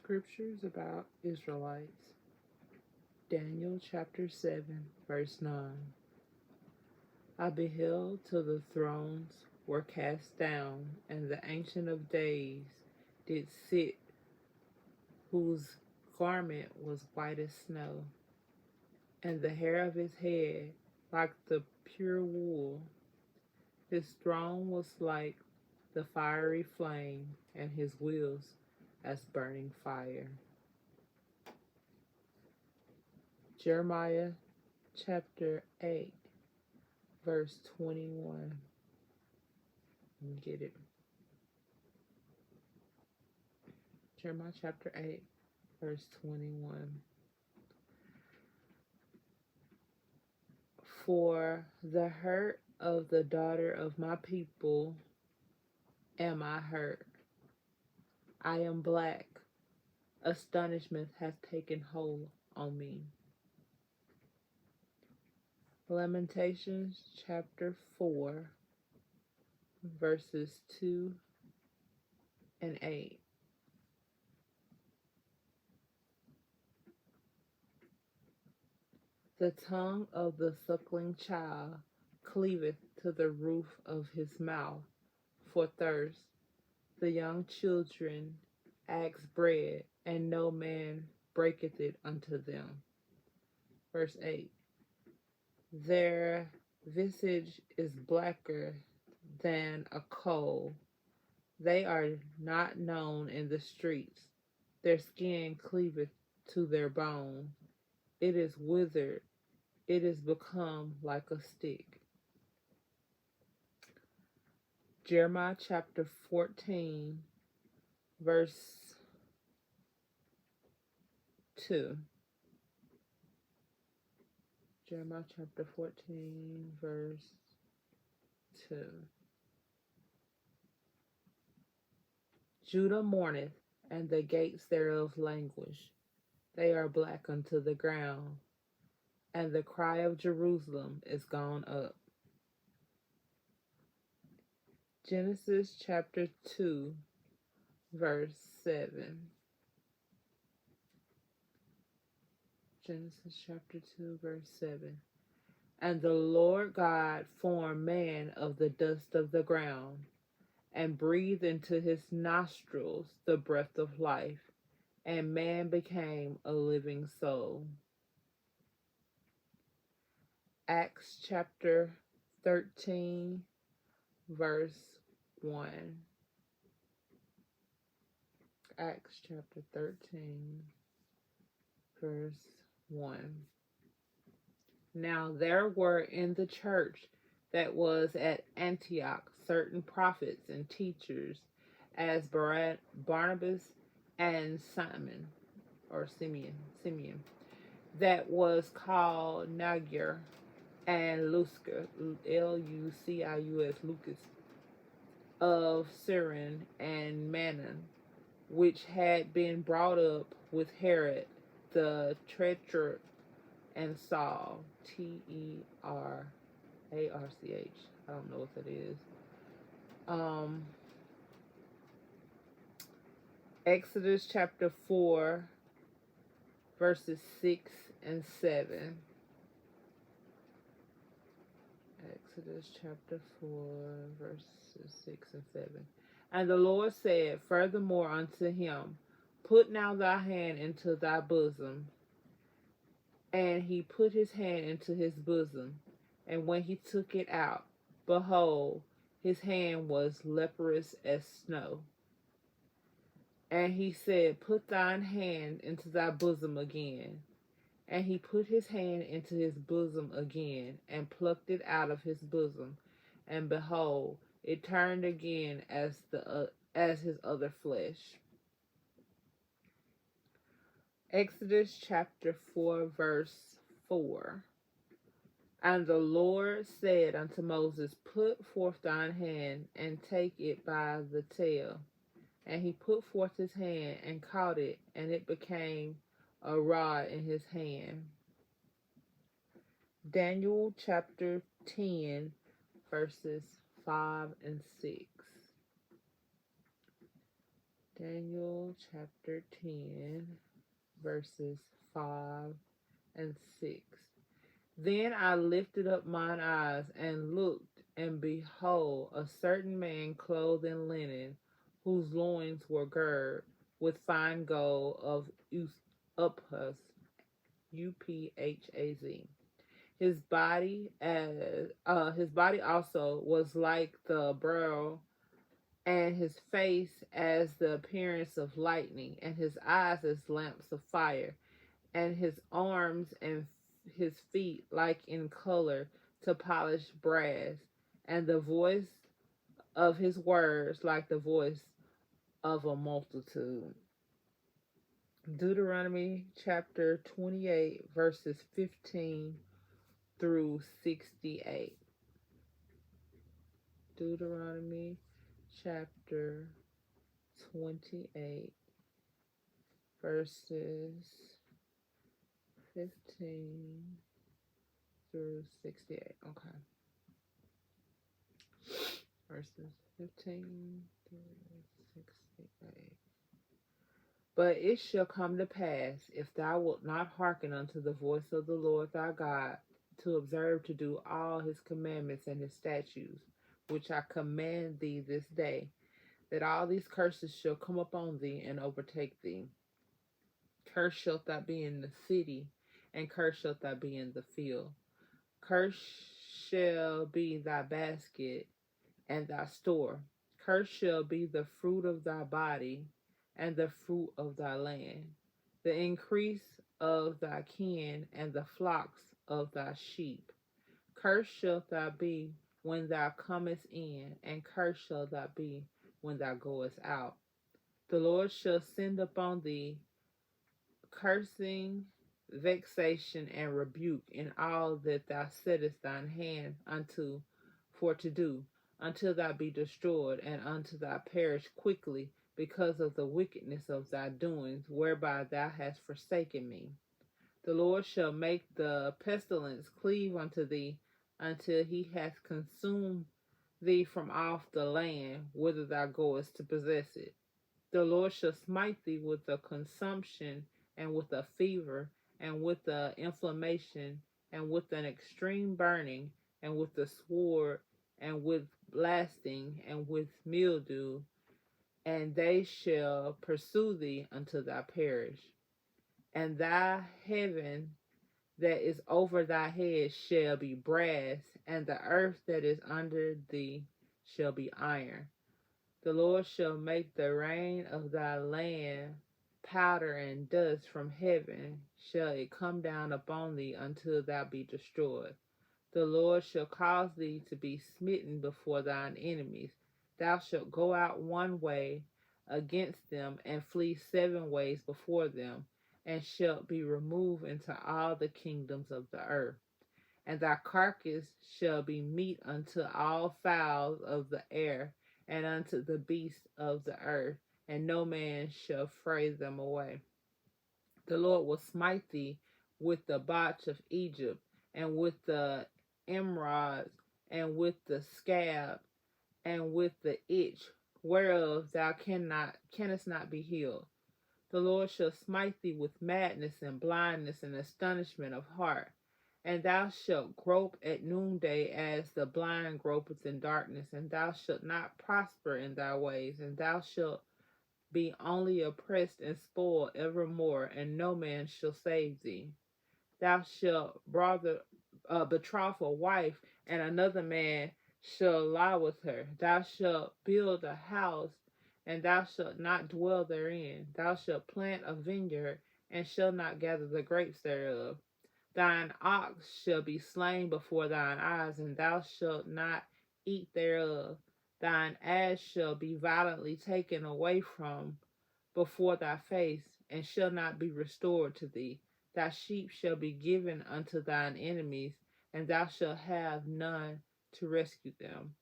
Scriptures about Israelites. Daniel chapter 7, verse 9. I beheld till the thrones were cast down, and the Ancient of Days did sit, whose garment was white as snow, and the hair of his head like the pure wool. His throne was like the fiery flame, and his wheels as burning fire. Jeremiah chapter 8, verse 21. Let me get it. Jeremiah chapter 8, verse 21. For the hurt of the daughter of my people am I hurt. I am black. Astonishment hath taken hold on me. Lamentations chapter 4, verses 2 and 8. The tongue of the suckling child cleaveth to the roof of his mouth for thirst. The young children ask bread, and no man breaketh it unto them. Verse 8. Their visage is blacker than a coal. They are not known in the streets. Their skin cleaveth to their bone. It is withered. It is become like a stick. Jeremiah chapter 14, verse 2. Jeremiah chapter 14, verse 2. Judah mourneth, and the gates thereof languish. They are black unto the ground, and the cry of Jerusalem is gone up. Genesis chapter 2, verse 7. Genesis chapter 2, verse 7. And the Lord God formed man of the dust of the ground, and breathed into his nostrils the breath of life, and man became a living soul. Acts chapter 13, verse 1. Acts chapter 13, verse 1. Now there were in the church that was at Antioch certain prophets and teachers, as Barnabas and Simeon, that was called Niger, and Lucas, Lucas, of Cyrene, and Manon, which had been brought up with Herod the Tetrarch, and Saul, Terarch. I don't know what that is. Exodus chapter 4, verses 6 and 7. Exodus chapter 4, verses 6 and 7. And the Lord said furthermore unto him, Put now thy hand into thy bosom. And he put his hand into his bosom, and when he took it out, behold, his hand was leprous as snow. And he said, Put thine hand into thy bosom again. And he put his hand into his bosom again, and plucked it out of his bosom, and behold, it turned again as his other flesh. Exodus chapter 4, verse 4. And the Lord said unto Moses, Put forth thine hand, and take it by the tail. And he put forth his hand, and caught it, and it became a rod in his hand. Daniel chapter 10, verses 5 and 6. Daniel chapter 10, verses 5 and 6. Then I lifted up mine eyes and looked, and behold, a certain man clothed in linen, whose loins were girded with fine gold of Uphaz, Uphaz. His body also was like the beryl, and his face as the appearance of lightning, and his eyes as lamps of fire, and his arms and his feet like in color to polished brass, and the voice of his words like the voice of a multitude. Deuteronomy chapter 28, verses 15 through 68. Deuteronomy chapter 28, verses 15 through 68. Okay. Verses 15 through 68. But it shall come to pass, if thou wilt not hearken unto the voice of the Lord thy God, to observe to do all his commandments and his statutes, which I command thee this day, that all these curses shall come upon thee and overtake thee. Cursed shalt thou be in the city, and cursed shalt thou be in the field. Cursed shall be thy basket and thy store. Cursed shall be the fruit of thy body, and the fruit of thy land, the increase of thy kin, and the flocks of thy sheep. Cursed shalt thou be when thou comest in, and cursed shalt thou be when thou goest out. The Lord shall send upon thee cursing, vexation, and rebuke in all that thou settest thine hand unto for to do, until thou be destroyed, and until thou perish quickly, because of the wickedness of thy doings, whereby thou hast forsaken me. The Lord shall make the pestilence cleave unto thee, until he hath consumed thee from off the land whither thou goest to possess it. The Lord shall smite thee with a consumption, and with a fever, and with a inflammation, and with an extreme burning, and with the sword, and with blasting, and with mildew, and they shall pursue thee until thou perish. And thy heaven that is over thy head shall be brass, and the earth that is under thee shall be iron. The Lord shall make the rain of thy land powder and dust from heaven shall it come down upon thee until thou be destroyed. The Lord shall cause thee to be smitten before thine enemies. Thou shalt go out one way against them, and flee 7 ways before them, and shalt be removed into all the kingdoms of the earth. And thy carcass shall be meat unto all fowls of the air, and unto the beasts of the earth, and no man shall fray them away. The Lord will smite thee with the botch of Egypt, and with the emerods, and with the scab, and with the itch, whereof thou canst not be healed. The Lord shall smite thee with madness and blindness and astonishment of heart. And thou shalt grope at noonday as the blind gropeth in darkness, and thou shalt not prosper in thy ways, and thou shalt be only oppressed and spoiled evermore, and no man shall save thee. Thou shalt betroth a wife, and another man shall lie with her. Thou shalt build a house, and thou shalt not dwell therein. Thou shalt plant a vineyard, and shalt not gather the grapes thereof. Thine ox shall be slain before thine eyes, and thou shalt not eat thereof. Thine ass shall be violently taken away from before thy face, and shall not be restored to thee. Thy sheep shall be given unto thine enemies, and thou shalt have none to rescue them.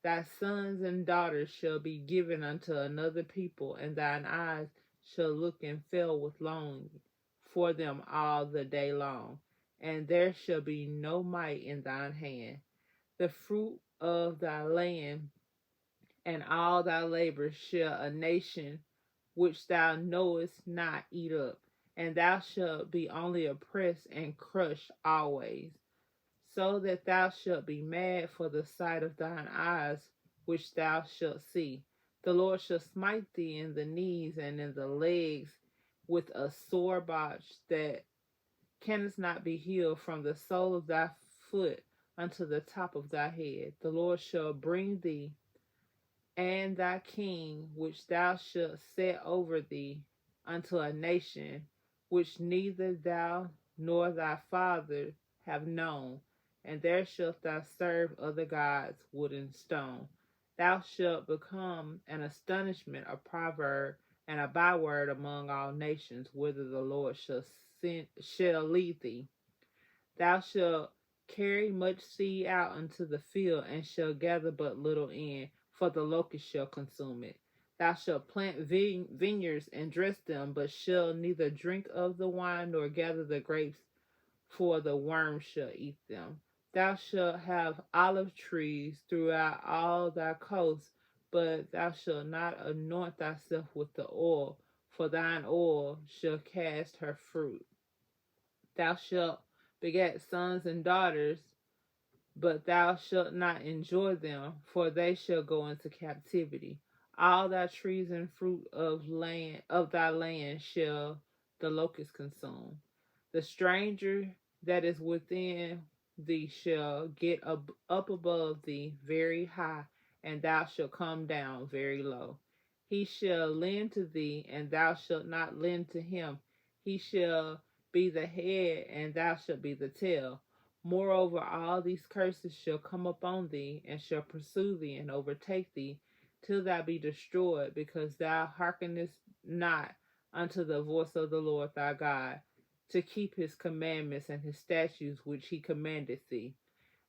Thy sons and daughters shall be given unto another people, and thine eyes shall look and fail with longing for them all the day long, and there shall be no might in thine hand. The fruit of thy land and all thy labor shall a nation which thou knowest not, eat up, and thou shalt be only oppressed and crushed always, so that thou shalt be mad for the sight of thine eyes, which thou shalt see. The Lord shall smite thee in the knees and in the legs with a sore botch that canst not be healed from the sole of thy foot unto the top of thy head. The Lord shall bring thee and thy king, which thou shalt set over thee, unto a nation which neither thou nor thy father have known, and there shalt thou serve other gods, wood and stone. Thou shalt become an astonishment, a proverb, and a byword among all nations, whither the Lord shall lead thee. Thou shalt carry much seed out unto the field, and shalt gather but little in, for the locust shall consume it. Thou shalt plant vineyards and dress them, but shalt neither drink of the wine nor gather the grapes, for the worm shall eat them. Thou shalt have olive trees throughout all thy coasts, but thou shalt not anoint thyself with the oil, for thine oil shall cast her fruit. Thou shalt beget sons and daughters, but thou shalt not enjoy them, for they shall go into captivity. All thy trees and fruit of thy land shall the locust consume. The stranger that is within thee shall get up above thee very high, and thou shalt come down very low. He shall lend to thee, and thou shalt not lend to him. He shall be the head, and thou shalt be the tail. Moreover, all these curses shall come upon thee, and shall pursue thee, and overtake thee, till thou be destroyed, because thou hearkenest not unto the voice of the Lord thy God, to keep his commandments and his statutes which he commandeth thee.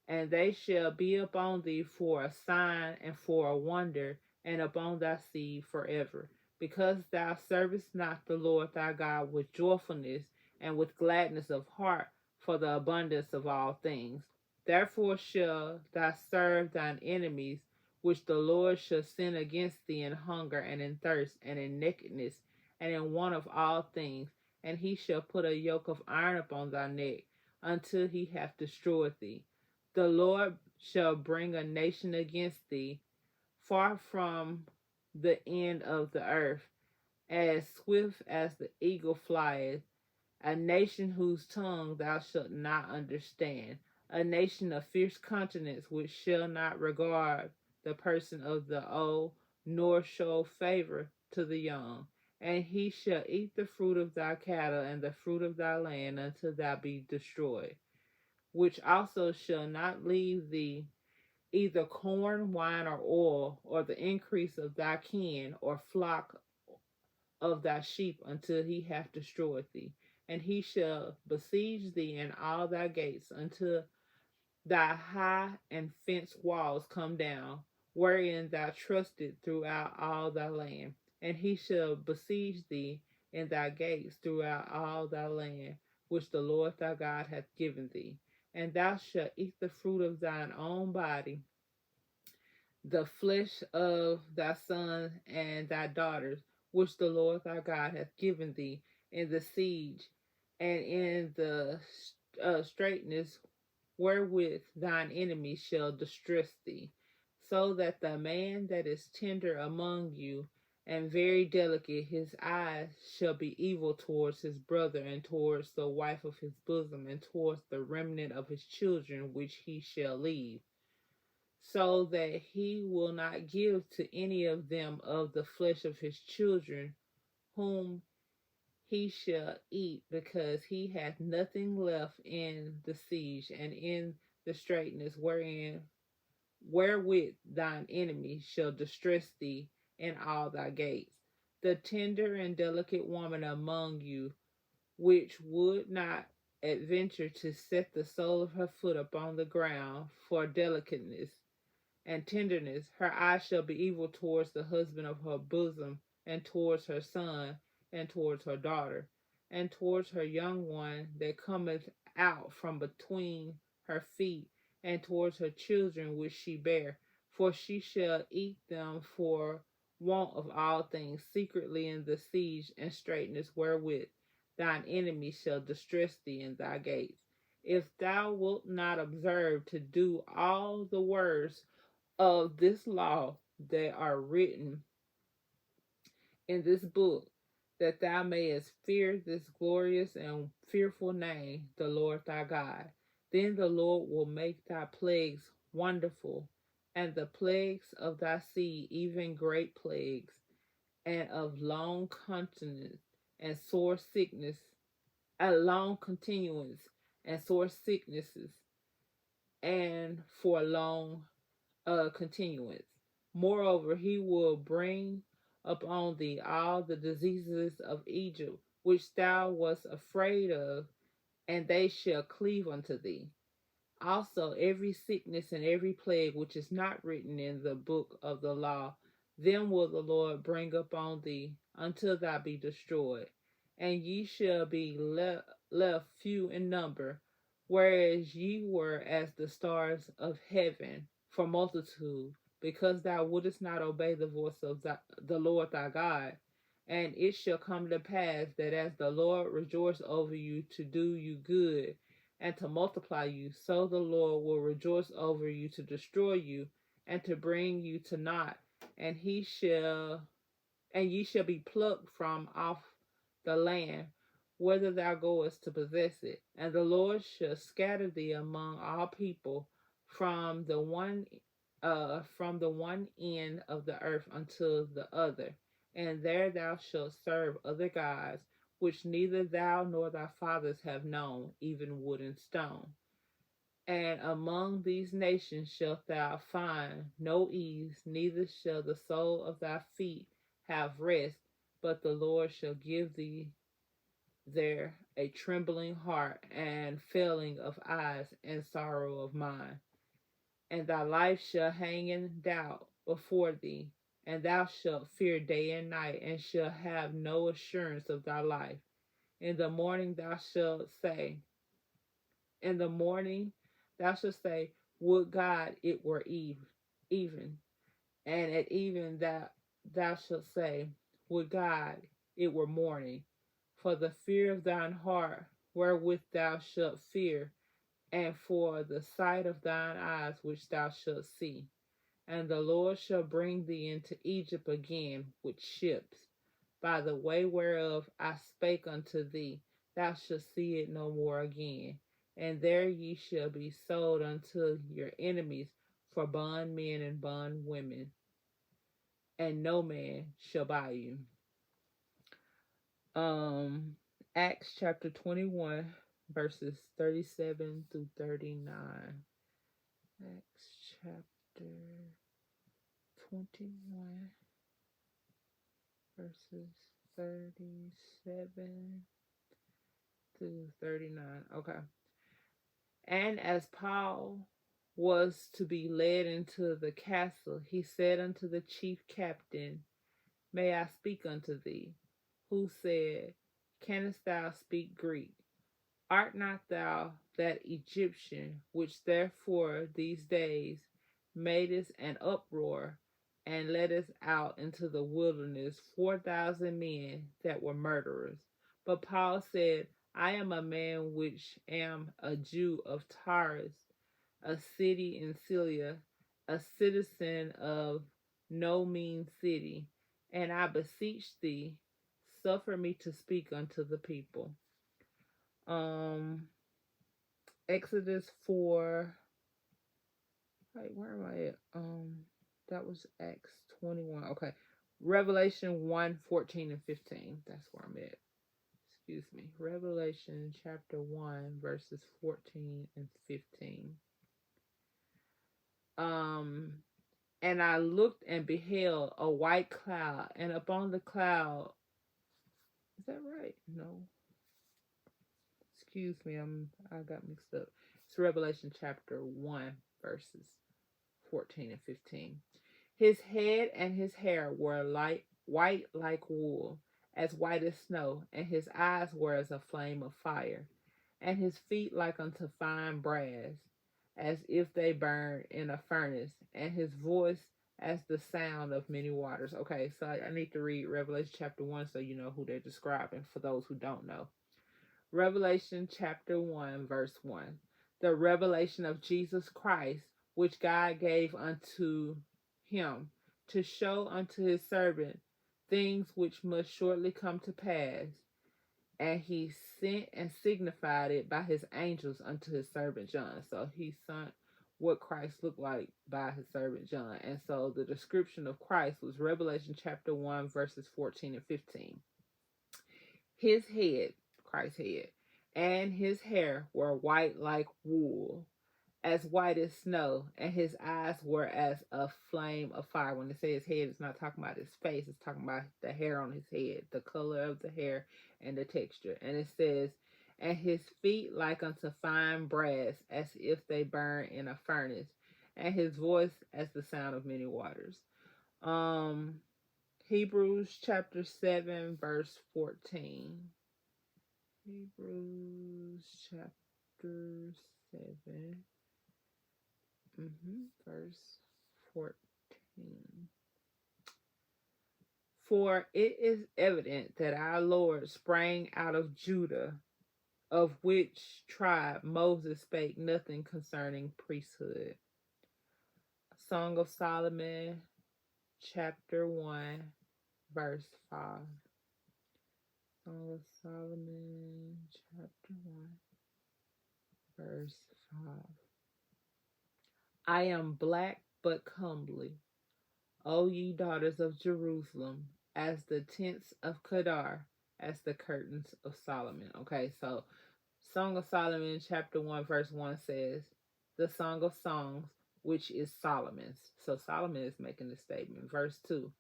And they shall be upon thee for a sign and for a wonder, and upon thy seed forever, because thou servest not the Lord thy God with joyfulness and with gladness of heart, for the abundance of all things. Therefore shall thou serve thine enemies, which the Lord shall send against thee in hunger and in thirst and in nakedness and in want of all things. And he shall put a yoke of iron upon thy neck, until he hath destroyed thee. The Lord shall bring a nation against thee, far from the end of the earth, as swift as the eagle flieth, a nation whose tongue thou shalt not understand, a nation of fierce countenance which shall not regard the person of the old, nor show favor to the young. And he shall eat the fruit of thy cattle and the fruit of thy land until thou be destroyed, which also shall not leave thee either corn, wine, or oil, or the increase of thy kin, or flock of thy sheep, until he hath destroyed thee. And he shall besiege thee in all thy gates, until thy high and fenced walls come down, wherein thou trusted throughout all thy land. And he shall besiege thee in thy gates throughout all thy land, which the Lord thy God hath given thee. And thou shalt eat the fruit of thine own body, the flesh of thy sons and thy daughters, which the Lord thy God hath given thee in the siege and in the straitness wherewith thine enemies shall distress thee, so that the man that is tender among you and very delicate, his eyes shall be evil towards his brother, and towards the wife of his bosom, and towards the remnant of his children which he shall leave, so that he will not give to any of them of the flesh of his children, whom he shall eat, because he hath nothing left in the siege and in the straitness wherewith thine enemy shall distress thee in all thy gates. The tender and delicate woman among you, which would not adventure to set the sole of her foot upon the ground for delicateness and tenderness, her eyes shall be evil towards the husband of her bosom, and towards her son, and towards her daughter, and towards her young one that cometh out from between her feet, and towards her children which she bare, for she shall eat them for want of all things secretly in the siege and straitness wherewith thine enemy shall distress thee in thy gates. If thou wilt not observe to do all the words of this law that are written in this book, that thou mayest fear this glorious and fearful name, the Lord thy God. Then the Lord will make thy plagues wonderful, and the plagues of thy seed even great plagues, and of long continuance and sore sickness, and long continuance and sore sicknesses, and for long continuance. Moreover, he will bring upon thee all the diseases of Egypt, which thou wast afraid of, and they shall cleave unto thee. Also, every sickness and every plague which is not written in the book of the law, them will the Lord bring upon thee until thou be destroyed. And ye shall be left few in number, whereas ye were as the stars of heaven for multitude, because thou wouldest not obey the voice of the Lord thy God. And it shall come to pass that as the Lord rejoiced over you to do you good, and to multiply you, so the Lord will rejoice over you to destroy you and to bring you to naught, and ye shall be plucked from off the land whither thou goest to possess it. And the Lord shall scatter thee among all people from the one end of the earth unto the other, and there thou shalt serve other gods, which neither thou nor thy fathers have known, even wood and stone. And among these nations shalt thou find no ease, neither shall the sole of thy feet have rest, but the Lord shall give thee there a trembling heart, and failing of eyes, and sorrow of mind. And thy life shall hang in doubt before thee, and thou shalt fear day and night, and shalt have no assurance of thy life. In the morning thou shalt say, in the morning thou shalt say, would God it were even. And at even thou shalt say, would God it were morning. For the fear of thine heart wherewith thou shalt fear, and for the sight of thine eyes which thou shalt see. And the Lord shall bring thee into Egypt again with ships, by the way whereof I spake unto thee, thou shalt see it no more again. And there ye shall be sold unto your enemies for bondmen and bondwomen, and no man shall buy you. Acts chapter 21, verses 37 through 39. Acts chapter 21, verses 37 through 39. Okay. And as Paul was to be led into the castle, he said unto the chief captain, May I speak unto thee? Who said, Canst thou speak Greek? Art not thou that Egyptian, which therefore these days madest an uproar, and leddest out into the wilderness 4,000 men that were murderers? But Paul said, I am a man which am a Jew of Tarsus, a city in Cilicia, a citizen of no mean city, and I beseech thee, suffer me to speak unto the people. Exodus 4. Wait, where am I at? That was Acts 21. Okay. Revelation 1, 14 and 15. That's where I'm at. Excuse me. Revelation chapter 1, verses 14 and 15. And I looked and beheld a white cloud, and upon the cloud, is that right? No. Excuse me, I got mixed up. It's Revelation chapter 1, verses 14 and 15. His head and his hair were white like wool, as white as snow, and his eyes were as a flame of fire, and his feet like unto fine brass, as if they burned in a furnace, and his voice as the sound of many waters. Okay, so I need to read Revelation chapter 1 so you know who they're describing for those who don't know. Revelation chapter 1, verse 1. The revelation of Jesus Christ, which God gave unto him to show unto his servant things which must shortly come to pass. And he sent and signified it by his angels unto his servant John. So he sent what Christ looked like by his servant John. And so the description of Christ was Revelation chapter 1, verses 14 and 15. His head, Christ's head, and his hair were white like wool, as white as snow, and his eyes were as a flame of fire. When it says head, it's not talking about his face, it's talking about the hair on his head, the color of the hair and the texture. And it says, and his feet like unto fine brass, as if they burn in a furnace, and his voice as the sound of many waters. Hebrews chapter 7, verse 14. Hebrews chapter 7. Verse 14. For it is evident that our Lord sprang out of Judah, of which tribe Moses spake nothing concerning priesthood. Song of Solomon, chapter 1, verse 5. Song of Solomon, chapter 1, verse 5. I am black but comely, O ye daughters of Jerusalem, as the tents of Kedar, as the curtains of Solomon. Okay, so Song of Solomon, chapter 1, verse 1 says, the Song of Songs, which is Solomon's. So Solomon is making the statement. Verse 2,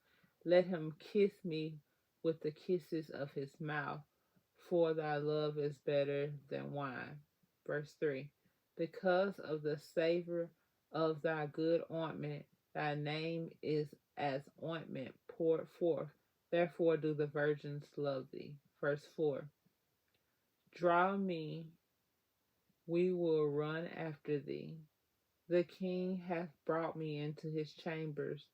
let him kiss me with the kisses of his mouth, for thy love is better than wine. Verse 3, because of the savor of thy good ointment, thy name is as ointment poured forth. Therefore do the virgins love thee. Verse 4, draw me, we will run after thee. The king hath brought me into his chambers.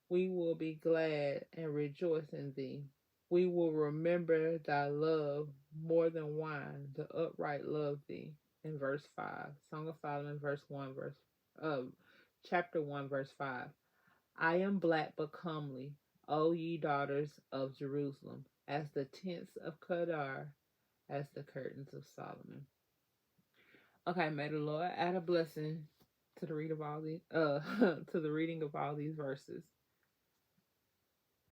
We will be glad and rejoice in thee. We will remember thy love more than wine. The upright love thee. In verse 5. Song of Solomon, chapter 1, verse 5. I am black but comely, O ye daughters of Jerusalem, as the tents of Kedar, as the curtains of Solomon. Okay, may the Lord add a blessing to the reading of all these to the reading of all these verses.